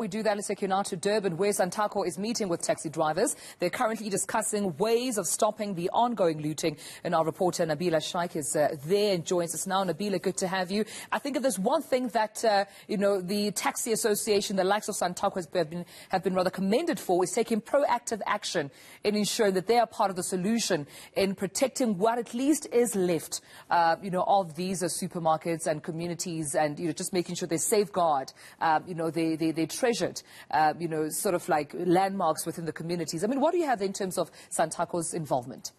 We do that. Let's take you now to Durban, where Santaco is meeting with taxi drivers. They're currently discussing ways of stopping the ongoing looting. And our reporter Nabeelah Shaikh is there and joins us now. Nabeelah, good to have you. I think if there's one thing that the taxi association, the likes of Santaco, have been rather commended for, is taking proactive action in ensuring that they are part of the solution in protecting what at least is left, of these supermarkets and communities, and just making sure they safeguard, they treasured, sort of like landmarks within the communities. I mean, what do you have in terms of Santaco's involvement?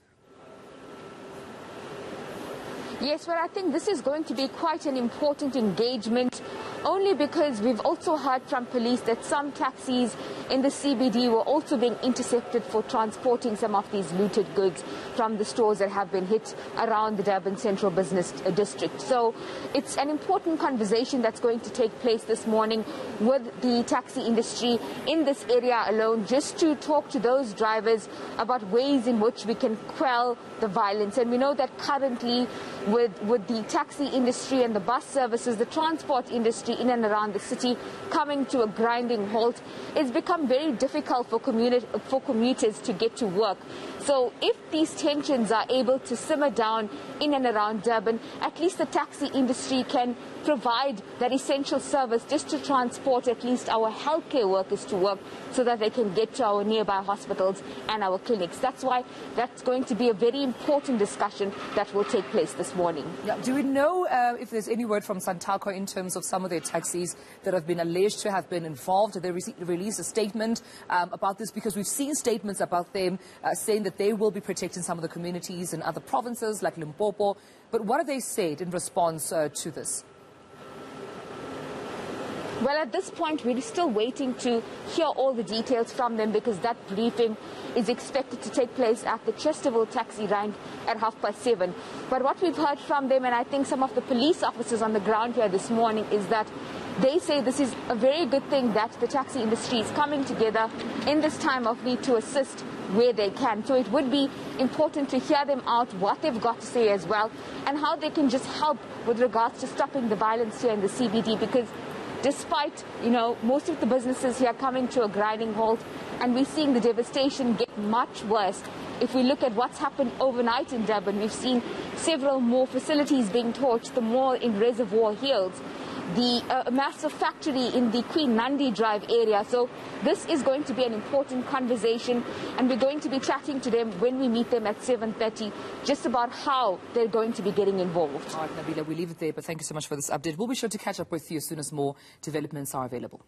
Yes, well, I think this is going to be quite an important engagement, only because we've also heard from police that some taxis in the CBD were also being intercepted for transporting some of these looted goods from the stores that have been hit around the Durban Central Business District. So it's an important conversation that's going to take place this morning with the taxi industry in this area alone, just to talk to those drivers about ways in which we can quell the violence. And we know that currently with the taxi industry and the bus services, the transport industry in and around the city coming to a grinding halt, it's become very difficult for commuters to get to work. So if these tensions are able to simmer down in and around Durban, at least the taxi industry can provide that essential service just to transport at least our healthcare workers to work, so that they can get to our nearby hospitals and our clinics. That's why that's going to be a very important discussion that will take place this morning. Yeah. Do we know if there's any word from Santaco in terms of some of their taxis that have been alleged to have been involved? Did they release a statement about this? Because we've seen statements about them saying that they will be protecting some of the communities in other provinces like Limpopo. But what have they said in response to this? Well, at this point, we're still waiting to hear all the details from them, because that briefing is expected to take place at the Chesterville taxi rank at 7:30. But what we've heard from them, and I think some of the police officers on the ground here this morning, is that they say this is a very good thing that the taxi industry is coming together in this time of need to assist where they can. So it would be important to hear them out, what they've got to say as well, and how they can just help with regards to stopping the violence here in the CBD, because despite, most of the businesses here coming to a grinding halt, and we're seeing the devastation get much worse. If we look at what's happened overnight in Durban, we've seen several more facilities being torched, the mall in Reservoir Hills, the massive factory in the Queen Nandi Drive area. So this is going to be an important conversation, and we're going to be chatting to them when we meet them at 7:30, just about how they're going to be getting involved. All right, Nabeelah, we leave it there, but thank you so much for this update. We'll be sure to catch up with you as soon as more developments are available.